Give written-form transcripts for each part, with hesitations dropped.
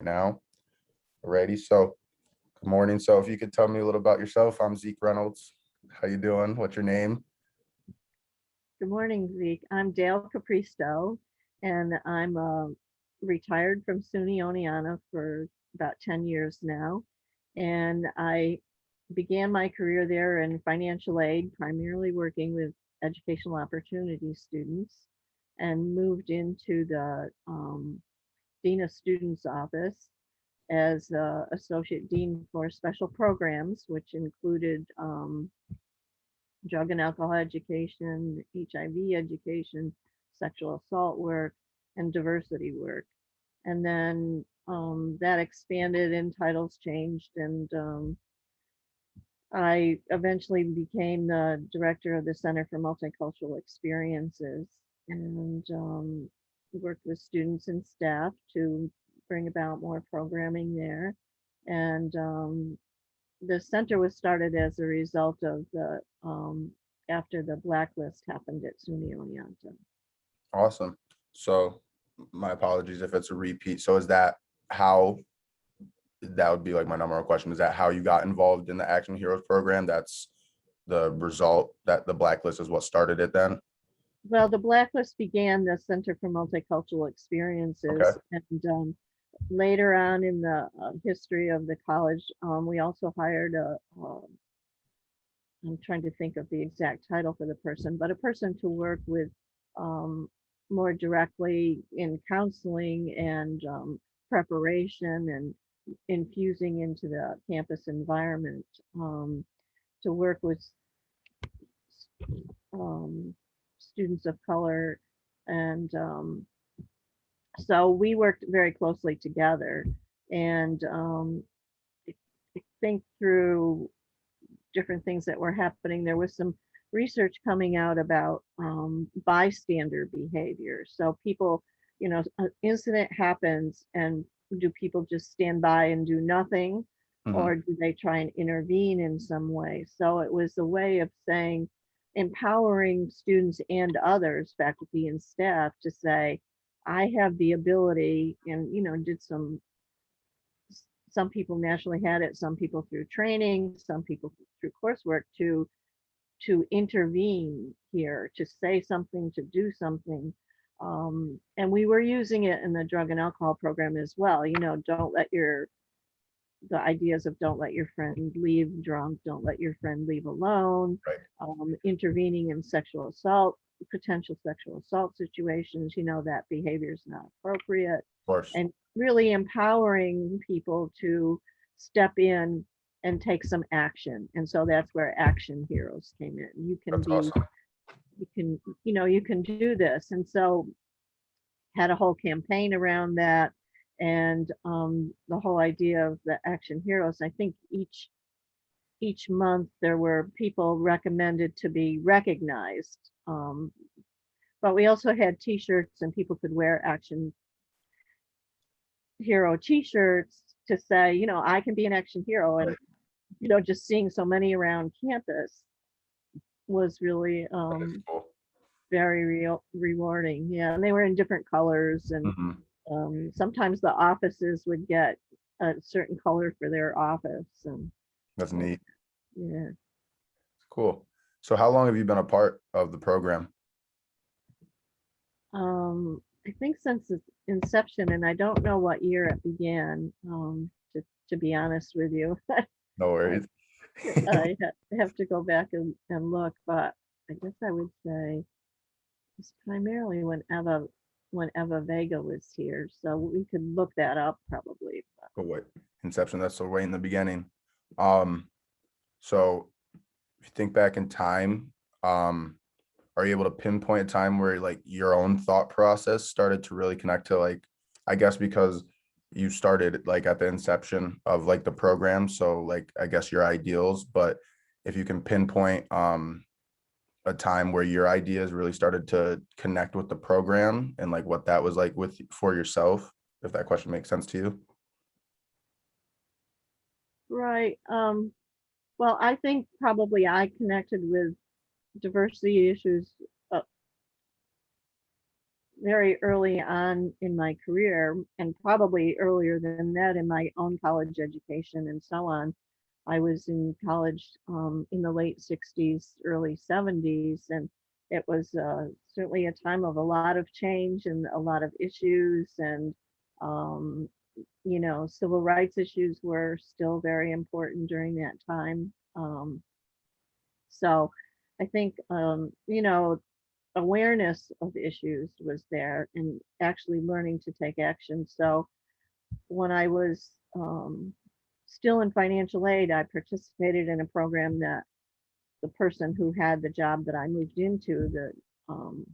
now. Alrighty, so good morning. So if you could tell me a little about yourself, I'm Zeke Reynolds. How you doing? What's your name? Good morning, Zeke. I'm Dale Capristo, and I'm retired from SUNY Oneonta for about 10 years now. And I began my career there in financial aid, primarily working with educational opportunity students, and moved into the Dean of Students office as Associate Dean for Special Programs, which included drug and alcohol education, HIV education, sexual assault work, and diversity work. And then that expanded and titles changed. And I eventually became the director of the Center for Multicultural Experiences and worked with students and staff to bring about more programming there. And the center was started as a result of the after the blacklist happened at SUNY Oneonta. Awesome. So my apologies if it's a repeat. So is that how, that would be like my number one question, is that how you got involved in the Action Heroes program? That's the result, that the blacklist is what started it then? Well, the blacklist began the Center for Multicultural Okay. Experiences, and later on in the history of the college, we also hired I'm trying to think of the exact title for the person, but a person to work with um, more directly in counseling and preparation and infusing into the campus environment to work with um, students of color. And so we worked very closely together and think through different things that were happening. There was some research coming out about bystander behavior. So people, an incident happens and do people just stand by and do nothing? Mhm. Or do they try and intervene in some way? So it was a way of saying, empowering students and others, faculty and staff, to say, I have the ability, and did some people naturally had it, some people through training, some people through coursework to intervene here, to say something, to do something. And we were using it in the drug and alcohol program as well. Don't let the ideas of don't let your friend leave drunk, don't let your friend leave alone, Right. intervening in sexual assault, potential sexual assault situations, that behavior is not appropriate, Of course. and really empowering people to step in and take some action. And so that's where Action Heroes came in. That's awesome. You can do this. And so had a whole campaign around that. And the whole idea of the Action Heroes, I think each month there were people recommended to be recognized. But we also had t-shirts, and people could wear Action Hero t-shirts to say, I can be an action hero. And Right. just seeing so many around campus was really That is cool. very rewarding. Yeah, and they were in different colors, and Mhm. sometimes the offices would get a certain color for their office, and That's uh, neat. yeah. Cool. So how long have you been a part of the program? I think since its inception, and I don't know what year it began, to be honest with you. No I, worries. have to go back and look, but I guess I would say it's primarily when Eva Vega was here, so we could look that up probably. But what, inception, that's so right in the beginning. Um, so if you think back in time, are you able to pinpoint a time where like your own thought process started to really connect to, like, I guess because you started like at the inception of like the program, so like I guess your ideals, but if you can pinpoint a time where your ideas really started to connect with the program and like what that was like with for yourself, if that question makes sense to you. Right. Well, I think probably I connected with diversity issues uh, very early on in my career, and probably earlier than that in my own college education and so on. I was in college in the late 60s, early 70s, and it was certainly a time of a lot of change and a lot of issues. And, um, civil rights issues were still very important during that time. So I think, awareness of issues was there and actually learning to take action. So when I was still in financial aid, I participated in a program that the person who had the job that I moved into, the um,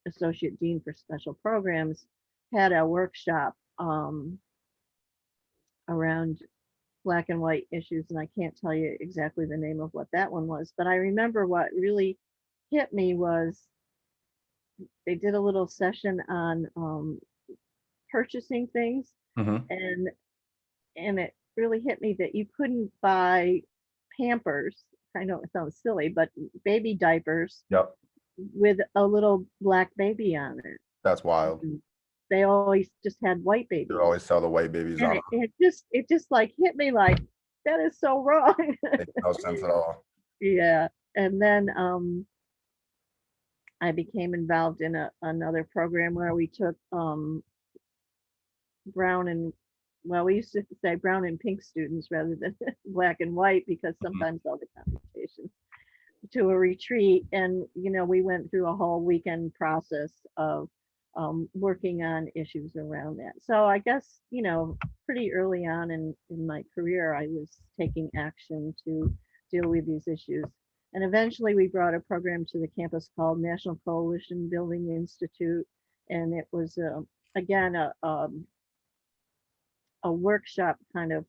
associate dean for special programs, had a workshop around black and white issues. And I can't tell you exactly the name of what that one was, but I remember what really hit me was they did a little session on purchasing things, Hmm. and it really hit me that you couldn't buy Pampers. I know it sounds silly, but baby diapers Yep. with a little black baby on it. That's wild. Mhm. They always just had white They babies, always sell the white babies and on it just like hit me like that is so wrong. them. Makes no sense at all. Yeah, and then I became involved in another program where we took brown and well, we used to say brown and pink students rather than black and white because Mhm. sometimes all the computations to a retreat. And we went through a whole weekend process of working on issues around that. So I guess pretty early on in my career I was taking action to deal with these issues. And eventually we brought a program to the campus called National Coalition Building Institute, and it was again a workshop kind of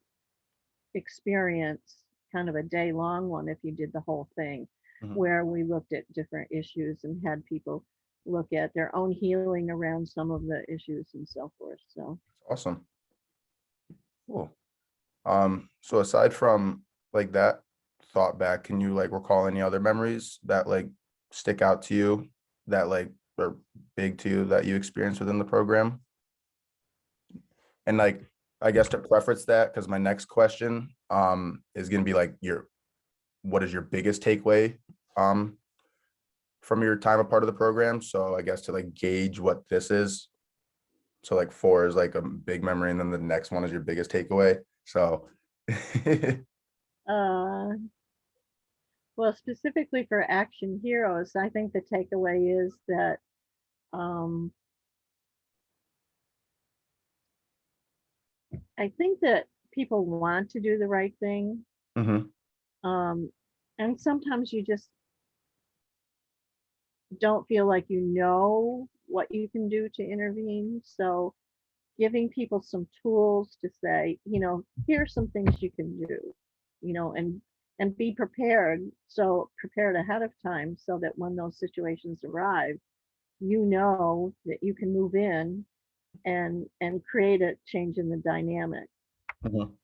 experience, kind of a day long one if you did the whole thing, Mhm. where we looked at different issues and had people look at their own healing around some of the issues and so forth. So Awesome. Cool. So aside from like that thought back, can you like recall any other memories that like stick out to you that like are big to you that you experienced within the program? And like, I guess to preface that, because my next question is gonna be like what is your biggest takeaway um from your time a part of the program? So I guess to like gauge what this is. So like four is like a big memory, and then the next one is your biggest takeaway. So uh well, specifically for action heroes, I think the takeaway is that um I think that people want to do the right thing, Mhm. um and sometimes you just don't feel like you know what you can do to intervene. So giving people some tools to say, here's some things you can do, and be prepared. So prepared ahead of time so that when those situations arrive, you know that you can move in and create a change in the dynamic, Mhm.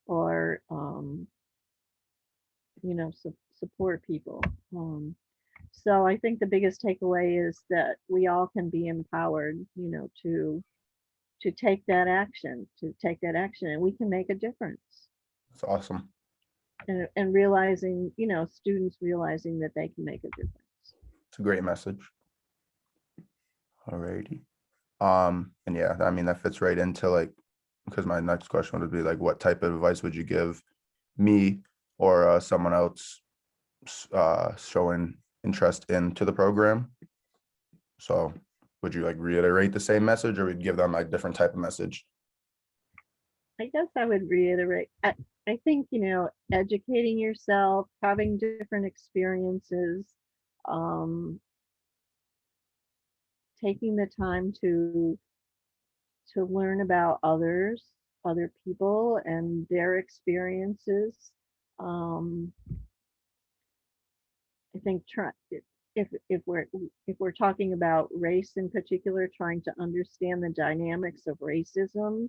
or support people. So I think the biggest takeaway is that we all can be empowered, to take that action, and we can make a difference. That's awesome. And realizing, students realizing that they can make a difference. It's a great message. Alrighty. And yeah, I mean that fits right into like because my next question would be like, what type of advice would you give me or someone else showing interest into the program? So would you like reiterate the same message or would you give them a different type of message? I guess I would reiterate. I think, educating yourself, having different experiences, um, taking the time to learn about other people and their experiences. Um, I think if we're talking about race in particular, trying to understand the dynamics of racism,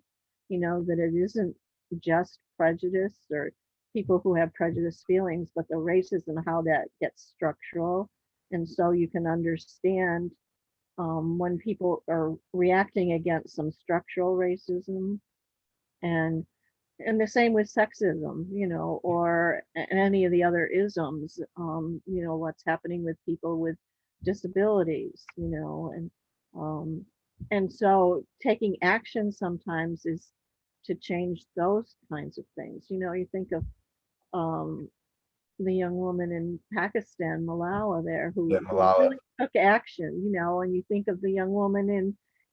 that it isn't just prejudice or people who have prejudice feelings, but the racism, how that gets structural, and so you can understand when people are reacting against some structural racism, and the same with sexism, or any of the other isms, what's happening with people with disabilities, um, and so taking action sometimes is to change those kinds of things. You think of um, the young woman in Pakistan, Malawi, there, Yeah, who Malala. really took action, and you think of the young woman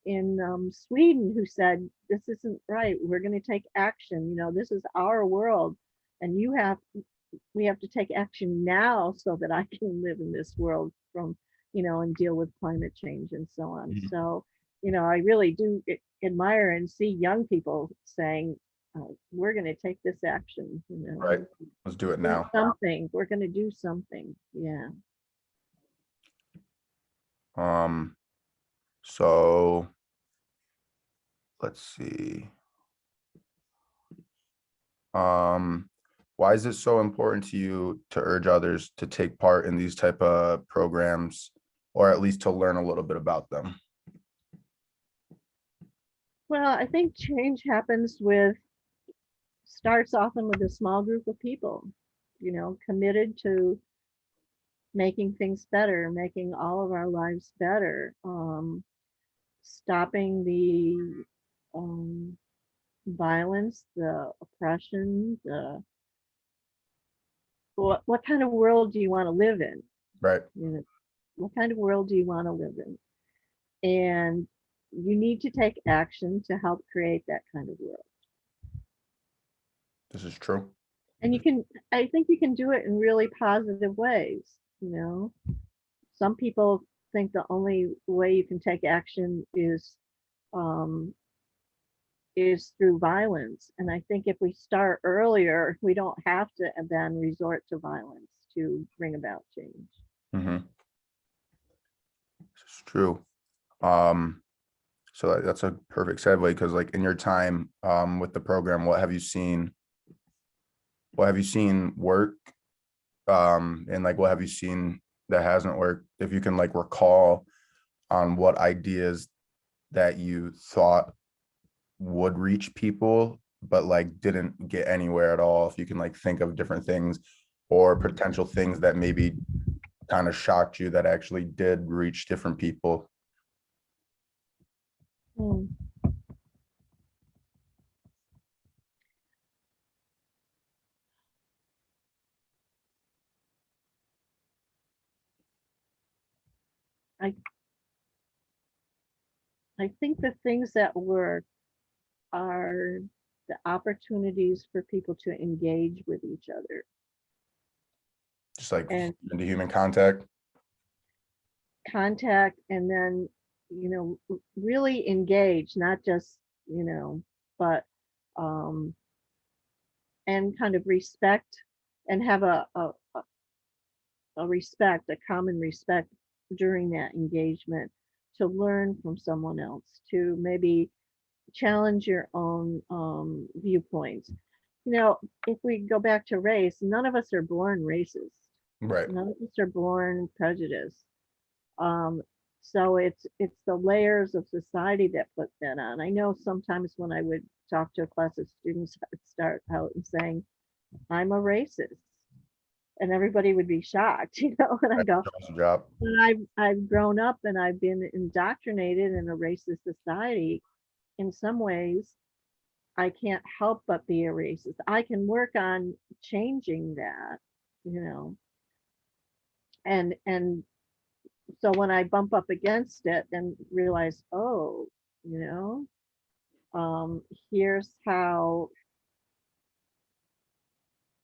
in Sweden who said, "This isn't right. We're going to take action. This is our world, and we have to take action now so that I can live in this world and deal with climate change and so on." Mhm. So, I really do admire and see young people saying, "We're going to take this action. Right. Let's do it Do now. something. We're going to do something." Yeah. Um, so let's see. Um, why is it so important to you to urge others to take part in these type of programs, or at least to learn a little bit about them? Well, I think change starts often with a small group of people, committed to making things better, making all of our lives better, stopping the um, violence, the oppression, what kind of world do you want to live in? Right. You know, what kind of world do you want to live in? And you need to take action to help create that kind of world. This is true. And I think you can do it in really positive ways. Some people think the only way you can take action um, is through violence. And I think if we start earlier, we don't have to then resort to violence to bring about change. Hmm. This is true. Um, so that's a perfect segue because like in your time with the program, what have you seen? What have you seen work? And like what have you seen that hasn't worked? If you can like recall on what ideas that you thought would reach people, but like didn't get anywhere at all. If you can like think of different things or potential things that maybe kind of shocked you that actually did reach different people. Hmm. I, I think the things that work are the opportunities for people to engage with each other Just like and into human contact. contact, and then really engage, not just but um and kind of respect, and have a respect, a common respect during that engagement, to learn from someone else, to maybe challenge your own viewpoints. If we go back to race, none of us are born racist. Right. None of us are born prejudiced. Um, so it's the layers of society that put that on. I know sometimes when I would talk to a class of students, I'd start out and saying, "I'm a racist," and everybody would be shocked, and I go, Awesome job. "But I've grown up and I've been indoctrinated in a racist society. In some ways, I can't help but be a racist. I can work on changing that, you know, and so when I bump up against it and realize, oh, you know, here's how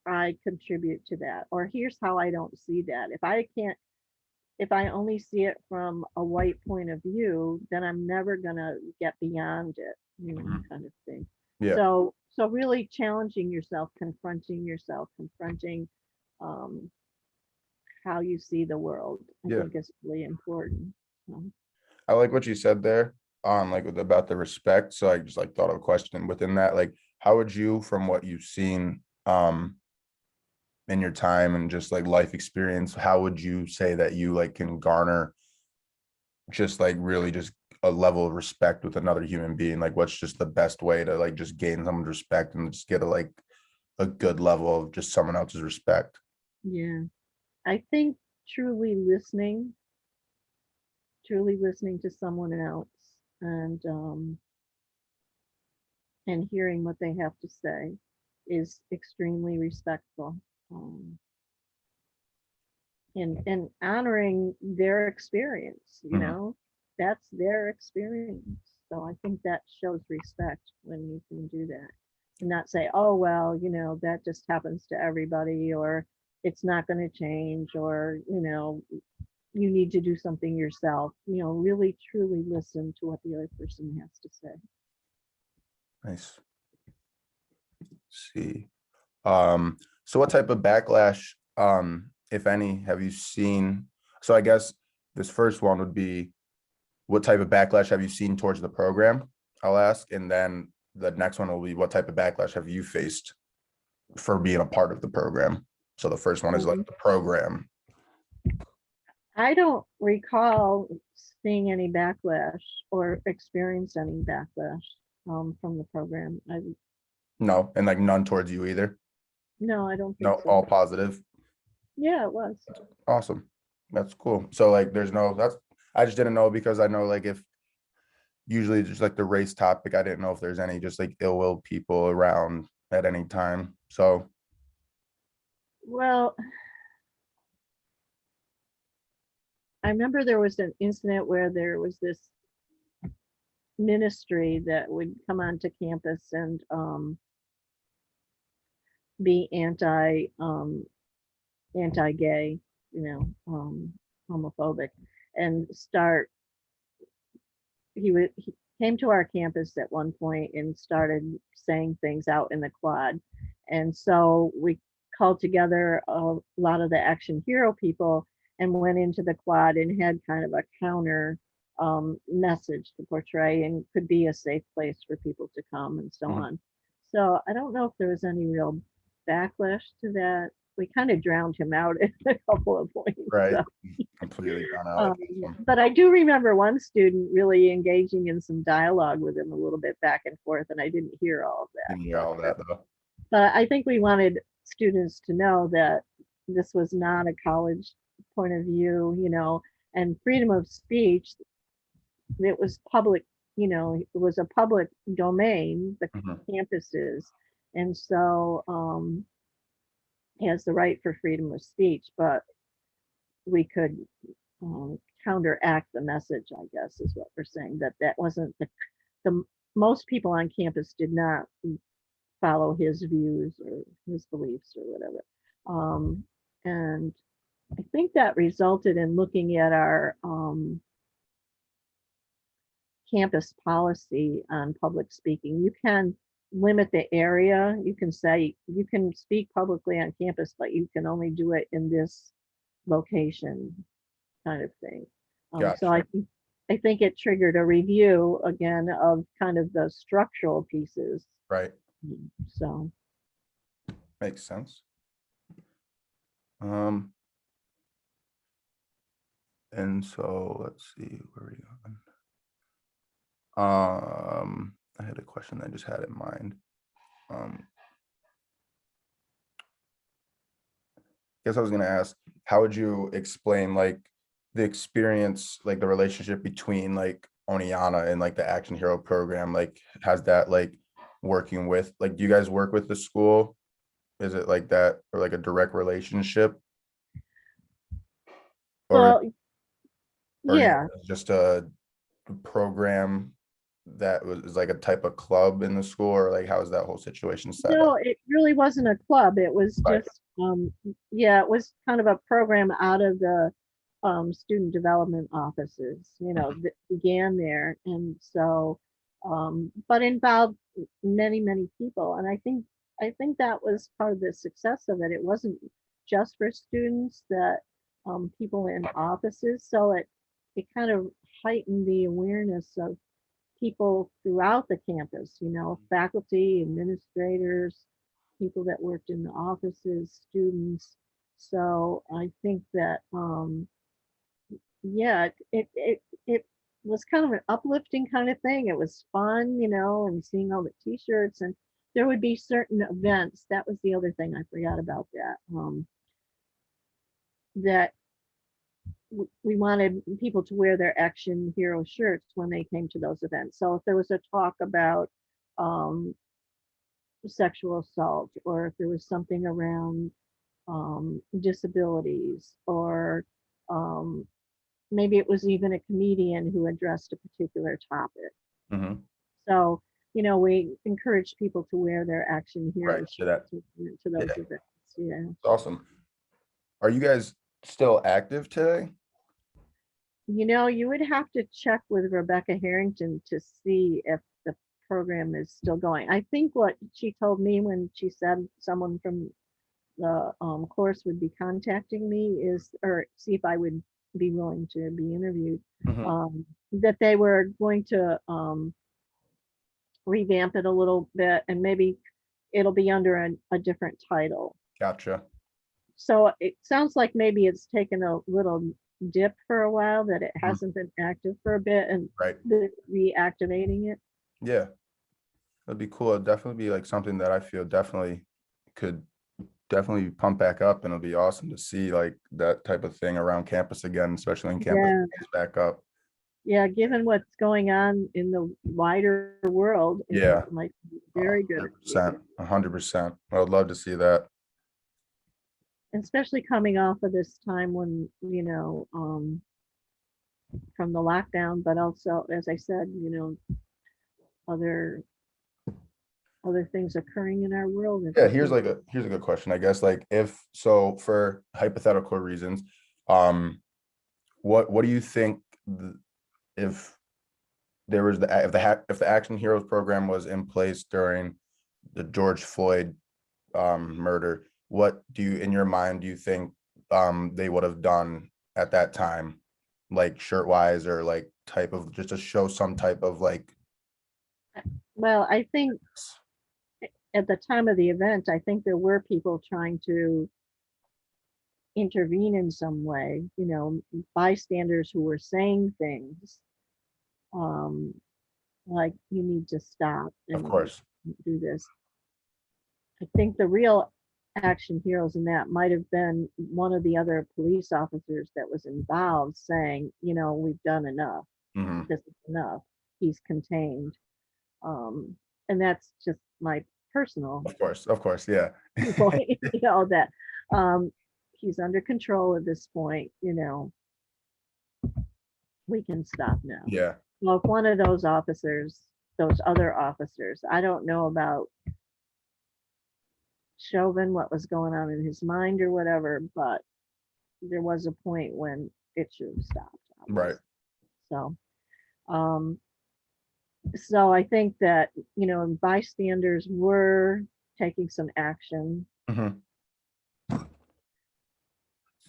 I contribute to that, or here's how I don't see that. If I only see it from a white point of view, then I'm never gonna get beyond it, Mhm. kind of thing. Yeah. So really challenging yourself, confronting um, how you see the world, I Yeah. think is really important. So, I like what you said there on like about the respect. So I just like thought of a question within that. Like, how would you, from what you've seen in your time and just like life experience, how would you say that you like can garner just like really just a level of respect with another human being? Like what's just the best way to like just gain someone's respect and just get a good level of just someone else's respect? Yeah. I think truly truly listening to someone else and and hearing what they have to say is extremely respectful. Um, and honoring their experience, Mhm. that's their experience. So I think that shows respect when you can do that and not say, oh, well, that just happens to everybody, or it's not going to change, or, you need to do something yourself. Really truly listen to what the other person has to say. Nice. See. So what type of backlash, if any, have you seen? So I guess this first one would be, what type of backlash have you seen towards the program? I'll ask, and then the next one will be, what type of backlash have you faced for being a part of the program? So the first one is like um, the program. I don't recall seeing any backlash or experienced any backlash from the program. No, and like none towards you either. No, I don't No, think so. all positive. Yeah, it was. Awesome. That's cool. So like there's no, that's, I just didn't know because I know like if usually just like the race topic, I didn't know if there's any just like ill will people around at any time. So Well, I remember there was an incident where there was this ministry that would come onto campus and be anti-gay, homophobic, and start. He came to our campus at one point and started saying things out in the quad, and so we called together a lot of the action hero people and went into the quad and had kind of a counter message to portray and could be a safe place for people to come and so mhm, on. So I don't know if there was any real backlash to that. We kind of drowned him out at a couple of points. right. So. Completely gone out. Um, but I do remember one student really engaging in some dialogue with him a little bit back and forth, and I didn't hear all of that. Didn't hear all that though. But I think we wanted students to know that this was not a college point of view, and freedom of speech. It was public, it was a public domain, the Mhm. campuses, and so he has the right for freedom of speech, but we could counteract the message, I guess, is what we're saying, that wasn't the most people on campus did not follow his views or his beliefs or whatever. And I think that resulted in looking at our campus policy on public speaking. You can limit the area. You can say you can speak publicly on campus, but you can only do it in this location, kind of thing. So Gotcha. I think it triggered a review again of kind of the structural pieces. Right. So Makes sense. Um, and so let's see where we going. I had a question I just had in mind. Um, guess I was gonna ask, how would you explain like the experience, like the relationship between like Oniana and like the Action Hero program? Like, has that like working with like, do you guys work with the school? Is it like that or like a direct relationship, or well, are you yeah, guys just a program that was is like a type of club in the school, or like how is that whole situation set no, up? it really wasn't a club. It was Right. just yeah, it was kind of a program out of the student development offices, Mhm. that began there, and so but involved many people, and I think that was part of the success of it. It wasn't just for students, that people in offices, so it kind of heightened the awareness of people throughout the campus, faculty, administrators, people that worked in the offices, students. So I think that yeah, it was kind of an uplifting kind of thing. It was fun, and seeing all the t-shirts, and there would be certain events. That was the other thing I forgot about that. That we wanted people to wear their action hero shirts when they came to those events. So if there was a talk about um, sexual assault, or if there was something around disabilities, or um, maybe it was even a comedian who addressed a particular topic. Mhm. So, we encourage people to wear their action Right. hero To that. shirts when they went to those Yeah. events. Yeah. Awesome. Are you guys still active today? You would have to check with Rebecca Harrington to see if the program is still going. I think what she told me when she said someone from the course would be contacting me or see if I would be willing to be interviewed, Mhm. that they were going to revamp it a little bit, and maybe it'll be under a different title. Gotcha. So it sounds like maybe it's taken a little dip for a while, that it Mhm. hasn't been active for a bit, and Right. they're reactivating it. Yeah. That'd be cool. It'd definitely be like something that I feel definitely could definitely pump back up, and it'll be awesome to see like that type of thing around campus again, especially when campus Yeah, is back up. yeah. Given what's going on in the wider world, Yeah. it might be very good idea. 100%. 100%. I would love to see that. Especially coming off of this time when, from the lockdown, but also, as I said, other other things occurring in our world at Yeah, the same. here's a good question, I guess. Like if so for hypothetical reasons, um, what do you think if there was if the Action Heroes program was in place during the George Floyd murder, what do you in your mind do you think they would have done at that time, like shirt wise or like type of just to show some type of like Well, I think at the time of the event, I think there were people trying to intervene in some way, bystanders who were saying things, um, like, you need to stop of and course. do this. I think the real action heroes in that might have been one of the other police officers that was involved, saying, we've done enough. Hmm. This is enough. He's contained. Um, and that's just my personal Of course, yeah. point, that um, he's under control at this point, we can stop now. Yeah. Well, if one of those officers, those other officers, I don't know about Chauvin, what was going on in his mind or whatever, but there was a point when it should have stopped, Right. obviously. So, um, so I think that, bystanders were taking some action. Hmm.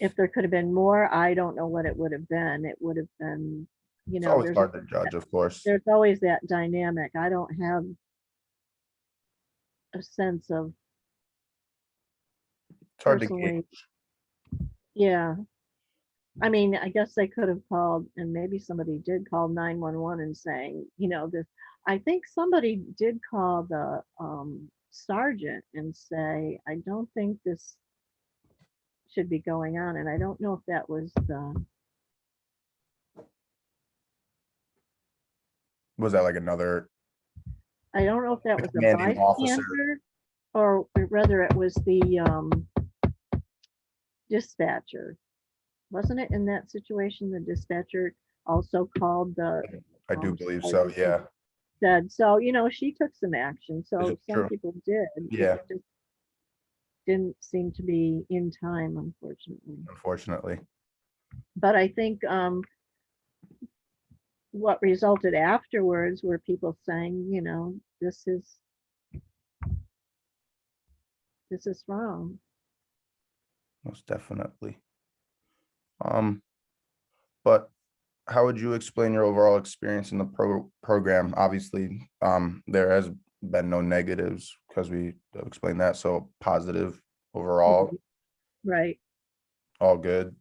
If there could have been more, I don't know what it would have been. It would have been, It's always there's hard to judge, of course. there's always that dynamic. I don't have a sense of It's hard to gauge. personally, yeah. I mean, I guess they could have called, and maybe somebody did call 911 and saying, this. I think somebody did call the sergeant and say, I don't think this should be going on. And I don't know if that was Was that like another I don't know if that the was a commanding officer? bystander, or rather it was the dispatcher. Wasn't it in that situation? The dispatcher also called the I do believe so. sergeant and Yeah. said, so, she took some action. Is So it some true? people did. It Yeah. just didn't seem to be in time, unfortunately. Unfortunately. But I think what resulted afterwards were people saying, this is wrong. Most definitely. Um, but how would you explain your overall experience in the program? Obviously, there has been no negatives because we explained that. So positive overall, Right. all good.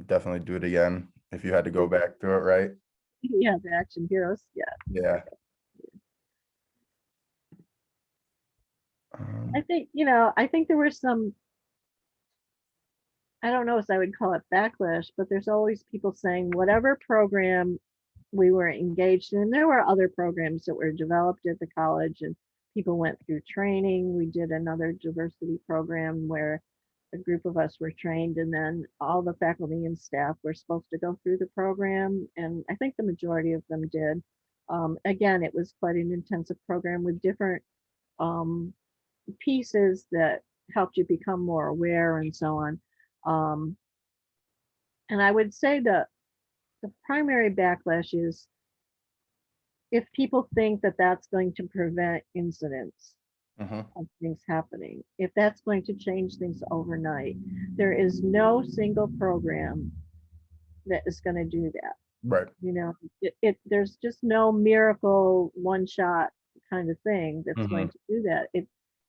Definitely do it again. if you had to go back through it, right? Yeah, the action heroes. Yeah. Yeah. I think, you know, I think there were some, I don't know if I would call it backlash, but there's always people saying whatever program we were engaged in. There were other programs that were developed at the college and people went through training. We did another diversity program where a group of us were trained and then all the faculty and staff were supposed to go through the program. And I think the majority of them did. Again, it was quite an intensive program with different um, pieces that helped you become more aware and so on. Um, and I would say that the primary backlash is if people think that that's going to prevent incidents Mm-hmm. of things happening, if that's going to change things overnight, there is no single program that is going to do that. Right. You know, there's just no miracle one shot kind of thing that's Mm-hmm. going to do that.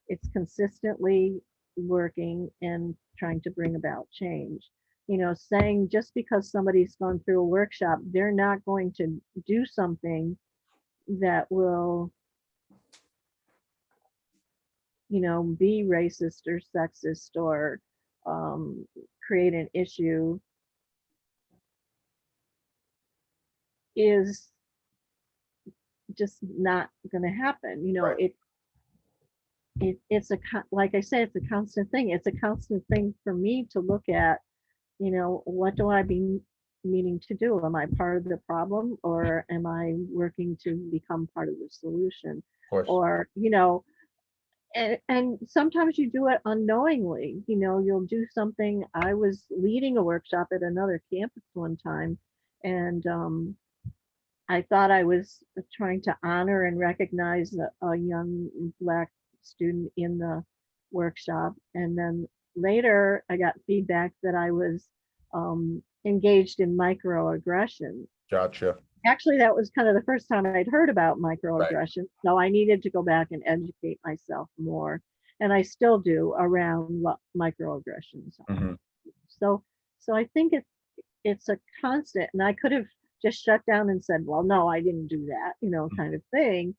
It's consistently working and trying to bring about change. You know, saying just because somebody's gone through a workshop, they're not going to do something that will, you know, be racist or sexist or um, create an issue is just not going to happen. You know, Right. it's like I say, it's a constant thing. It's a constant thing for me to look at. You know, what do I be meaning to do? Am I part of the problem or am I working to become part of the solution? Of course. Or, you know, and sometimes you do it unknowingly. You know, you'll do something. I was leading a workshop at another campus one time, and I thought I was trying to honor and recognize a young Black student in the workshop. And then later, I got feedback that I was engaged in microaggression. Gotcha. Actually, that was kind of the first time I'd heard about Right. microaggression. So I needed to go back and educate myself more. And I still do around what microaggressions are. Mm-hmm. So, so I think it's a constant, and I could have just shut down and said, well, no, I didn't do that, you know, kind of thing.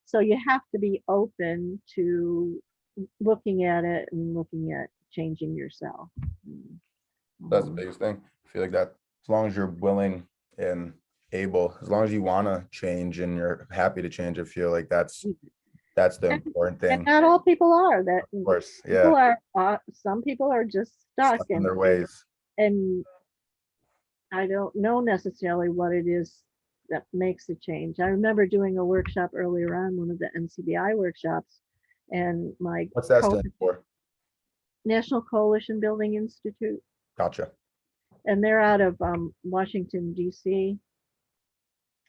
So you have to be open to looking at it and looking at changing yourself. That's the Um, biggest thing. I feel like that as long as you're willing and able, as long as you want to change and you're happy to change, I feel like that's the and, important and thing. not all people are that. Of course. People Yeah. are some people are just stuck Stuck in their ways. and I don't know necessarily what it is that makes a change. I remember doing a workshop earlier on, one of the NCBI workshops, and my What's that co stand for? National Coalition Building Institute, Gotcha. and they're out of Washington, D.C.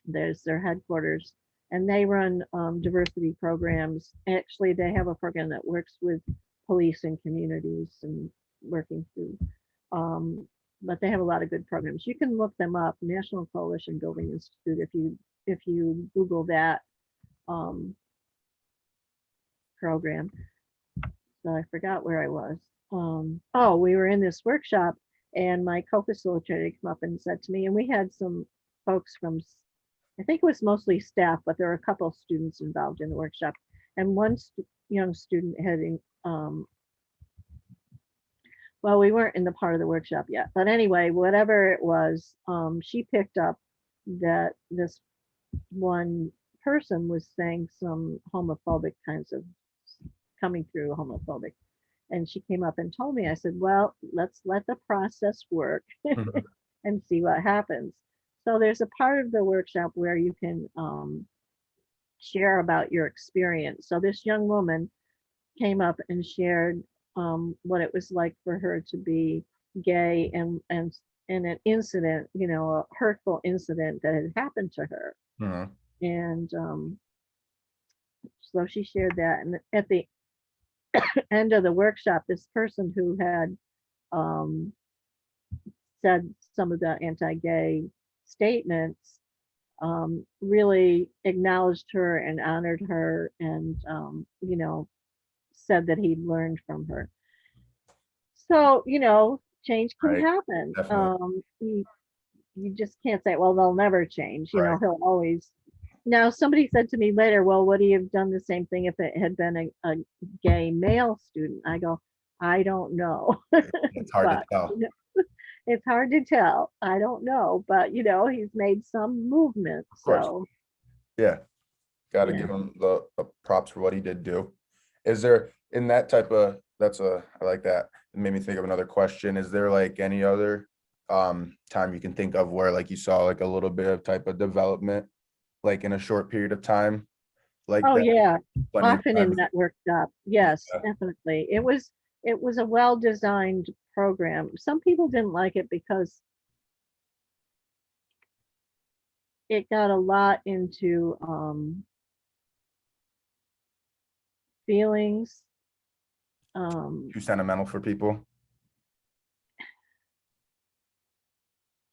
There's their headquarters, and they run diversity programs. Actually, they have a program that works with police and communities and working through. Um, but they have a lot of good programs. You can look them up, National Coalition Building Institute, if you Google that um, program. So I forgot where I was. Oh, we were in this workshop, and my co-facilitator came up and said to me, and we had some folks from, I think it was mostly staff, but there were a couple of students involved in the workshop. And one young student had, um, well, we weren't in the part of the workshop yet, but anyway, whatever it was, she picked up that this one person was saying some homophobic kinds of coming through homophobic. And she came up and told me, I said, well, let's let the process work Mhm. and see what happens. So there's a part of the workshop where you can share about your experience. So this young woman came up and shared what it was like for her to be gay and an incident, you know, a hurtful incident that had happened to her. Mhm. And so she shared that. And at the end of the workshop, this person who had um, said some of the anti-gay statements really acknowledged her and honored her and you know, said that he'd learned from her. So, you know, change can Right. happen. Definitely. you just can't say, well, they'll never change. Right. He'll always. Now, somebody said to me later, well, would he have done the same thing if it had been a gay male student? I go, I don't know. It's hard to But tell. it's hard to tell. I don't know. But, he's made some movement. Of course. So, Yeah. Got to give yeah. him the props for what he did do. Is there in that type of I like that. It made me think of another question. Is there like any other time you can think of where like you saw like a little bit of type of development like in a short period of time like Oh, that? yeah. Plenty of Often in times. that workshop. Yes, Yeah. definitely. It was a well-designed program. Some people didn't like it because it got a lot into feelings. Um, Too sentimental for people.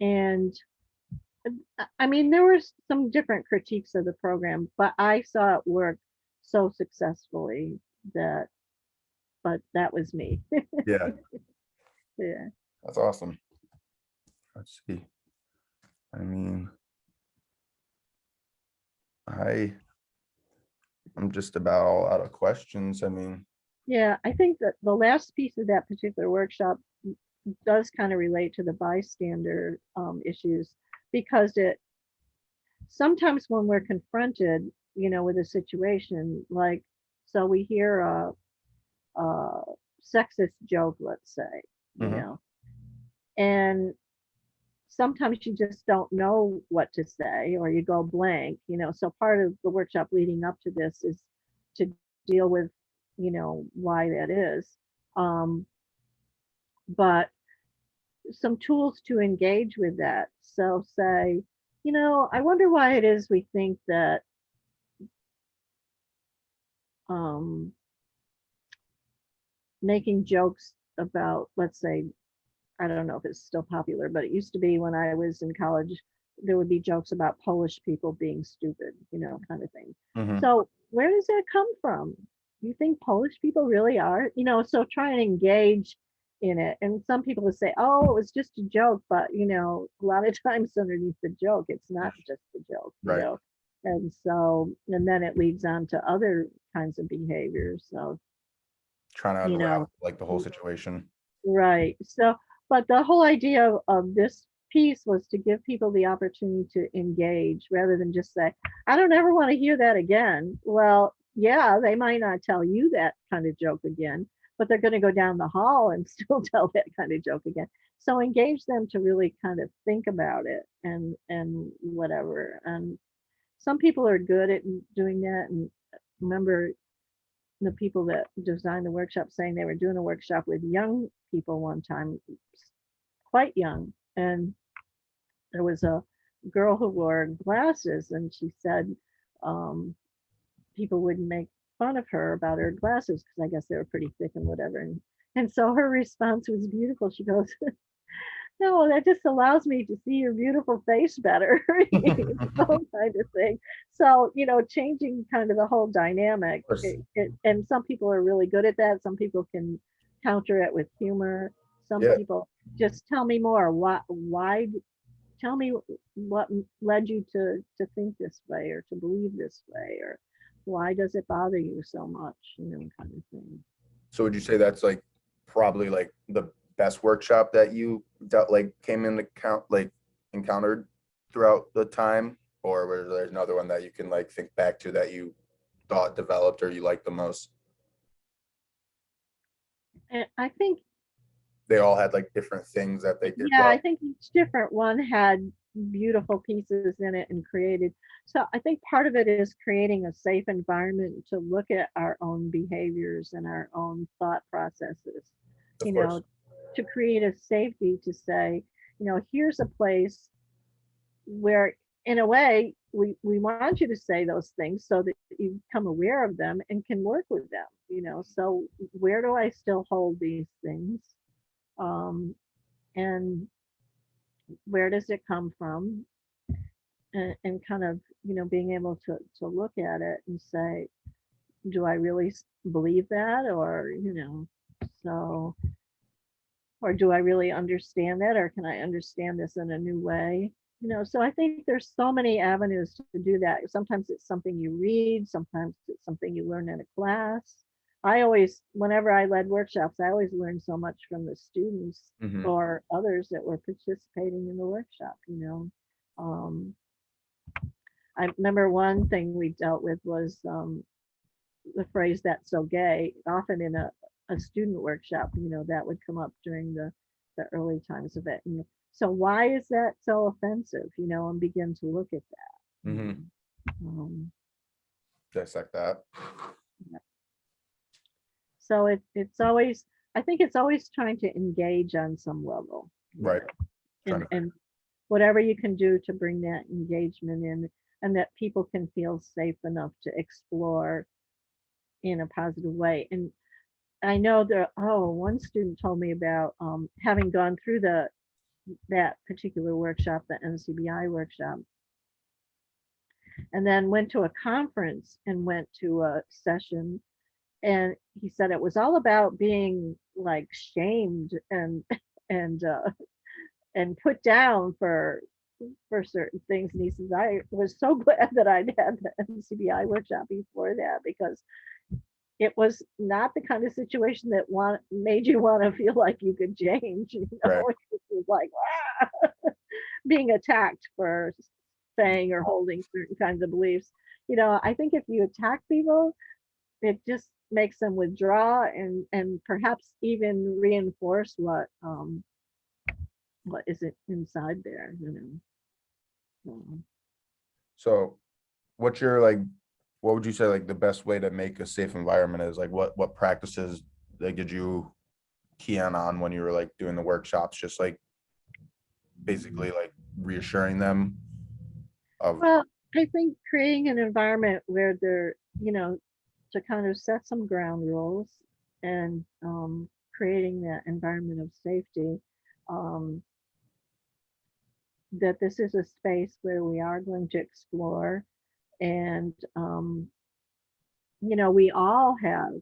and I mean, there were some different critiques of the program, but I saw it work so successfully that, but that was me. Yeah, Yeah. that's awesome. Let's see. I mean, I I'm just about all out of questions. I mean, Yeah, I think that the last piece of that particular workshop does kind of relate to the bystander issues, because it sometimes when we're confronted, with a situation like, so we hear a sexist joke, let's say, you mhm, know, and sometimes you just don't know what to say, or you go blank, so part of the workshop leading up to this is to deal with, why that is. Um, but some tools to engage with that. So say, I wonder why it is we think that um, making jokes about, let's say, I don't know if it's still popular, but it used to be when I was in college, there would be jokes about Polish people being stupid, kind of thing. mhm. So where does that come from? You think Polish people really are? So try and engage in it. And some people would say, oh, it was just a joke, but a lot of times underneath the joke, it's not just a joke, Right. And so, and then it leads on to other kinds of behaviors. So, Trying to you unravel know, like the whole situation. right. So, but the whole idea of this piece was to give people the opportunity to engage rather than just say, I don't ever want to hear that again. Well, yeah, they might not tell you that kind of joke again, but they're going to go down the hall and still tell that kind of joke again. So engage them to really kind of think about it and whatever. And some people are good at doing that. And remember the people that designed the workshop saying they were doing a workshop with young people one time, quite young, and there was a girl who wore glasses, and she said um, people would make fun of her about her glasses because I guess they were pretty thick and whatever. And so her response was beautiful. She goes, no, that just allows me to see your beautiful face better, you know, kind of thing. So, changing kind of the whole dynamic. Course. And some people are really good at that. Some people can counter it with humor. Some Yeah, people just tell me more. Why, tell me what led you to think this way or to believe this way, or why does it bother you so much, kind of thing. so would you say that's like probably like the best workshop that you dealt like came in account like encountered throughout the time, or was there another one that you can like think back to that you thought developed or you liked the most? And I think, They all had like different things that they did yeah, well. I think each different one had beautiful pieces in it and created. So I think part of it is creating a safe environment to look at our own behaviors and our own thought processes, Of you course. know, to create a safety to say, here's a place where, in a way, we want you to say those things so that you become aware of them and can work with them, So where do I still hold these things? Um, and where does it come from, and kind of being able to look at it and say, do I really believe that, or so or do I really understand that, or can I understand this in a new way? So I think there's so many avenues to do that. Sometimes it's something you read, sometimes it's something you learn in a class. I always, whenever I led workshops, I always learned so much from the students Hmm. or others that were participating in the workshop. Um, I remember one thing we dealt with was the phrase "that's so gay." Often in a student workshop, that would come up during the early times of it. And so, why is that so offensive? And begin to look at that. Hmm. Um, Dissect that. so it's always, I think it's always trying to engage on some level, Right. Trying and to. whatever you can do to bring that engagement in, and that people can feel safe enough to explore in a positive way. And I know there, one student told me about having gone through that particular workshop, the NCBI workshop, and then went to a conference and went to a session. And he said it was all about being like shamed and and put down for certain things. And he says, I was so glad that I'd had the NCBI workshop before that, because it was not the kind of situation that made you want to feel like you could change. Right. It was like being attacked for saying or holding certain kinds of beliefs. I think if you attack people, it just makes them withdraw and perhaps even reinforce what isn't inside there. Um, So what's your like, what would you say like the best way to make a safe environment is? Like what practices like did you key on when you were like doing the workshops? Just like basically like reassuring them of. well, I think creating an environment where to kind of set some ground rules and creating that environment of safety, um, that this is a space where we are going to explore. And, we all have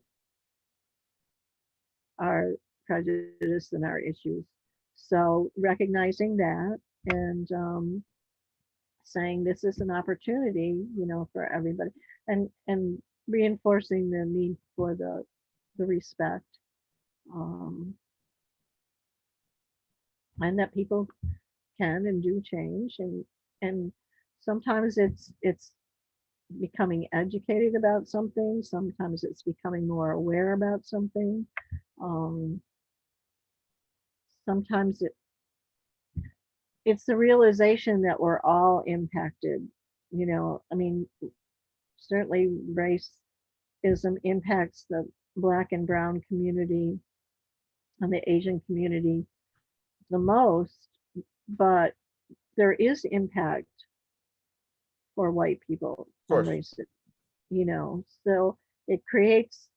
our prejudice and our issues. So recognizing that and saying this is an opportunity, for everybody, and reinforcing the need for the respect, um, and that people can and do change, and sometimes it's becoming educated about something, sometimes it's becoming more aware about something, um, sometimes it's the realization that we're all impacted. I mean, certainly racism impacts the Black and brown community and the Asian community the most, but there is impact for white people Of from course. racism. So it creates,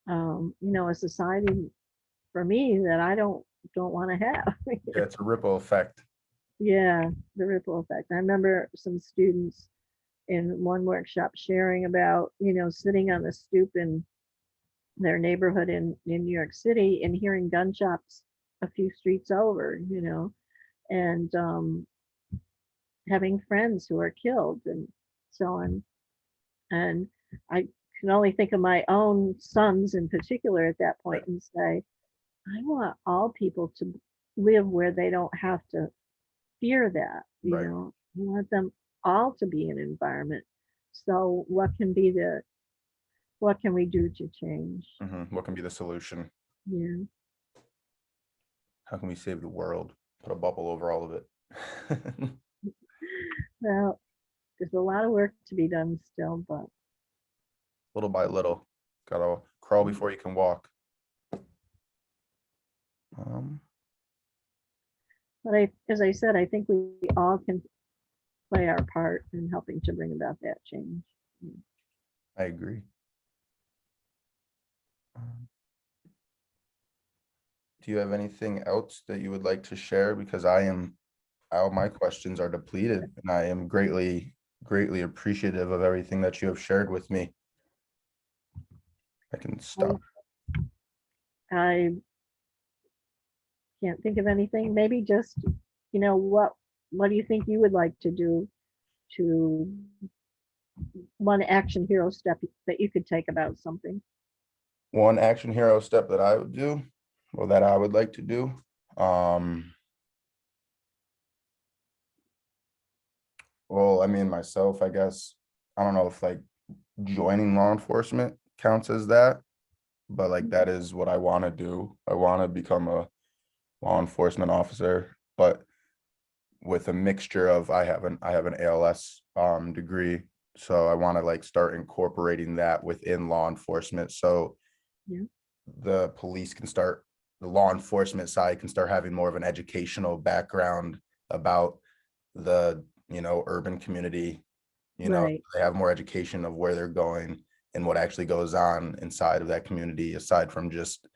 a society for me that I don't want to have. Yeah, it's a ripple effect. Yeah, the ripple effect. I remember some students in one workshop sharing about, sitting on the stoop in their neighborhood in New York City and hearing gunshots a few streets over, and having friends who are killed and so on. And I can only think of my own sons in particular at that Right. point and say, I want all people to live where they don't have to fear that, Right. I want them all to be in an environment. So what can we do to change? What can be the solution? Yeah. How can we save the world? Put a bubble over all of it. Well, there's a lot of work to be done still, but Little by little. Gotta crawl before you can walk. Um, as I said, I think we all can play our part in helping to bring about that change. I agree. Um, do you have anything else that you would like to share? Because all my questions are depleted, and I am greatly appreciative of everything that you have shared with me. I can I, stop. I Can't think of anything. Maybe just, what do you think you would like to do to one action hero step that you could take about something? One action hero step that I would do, or that I would like to do. Well, I mean, myself, I guess, I don't know if like joining law enforcement counts as that, but like that is what I want to do. I want to become a law enforcement officer, but with a mixture of I have an ALS degree, so I want to like start incorporating that within law enforcement. So Yeah. the police can start, the law enforcement side can start having more of an educational background about the, urban community. Right. They have more education of where they're going and what actually goes on inside of that community, aside from just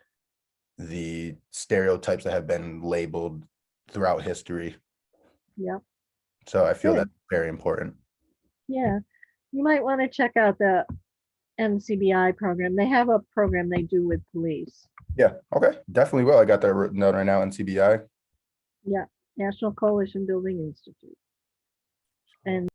the stereotypes that have been labeled throughout history. Yep. So I feel Good. that's very important. Yeah. You might want to check out the NCBI program. They have a program they do with police. Yeah, okay, definitely will. I got that written down right now in CBI. Yeah. National Coalition Building Institute. And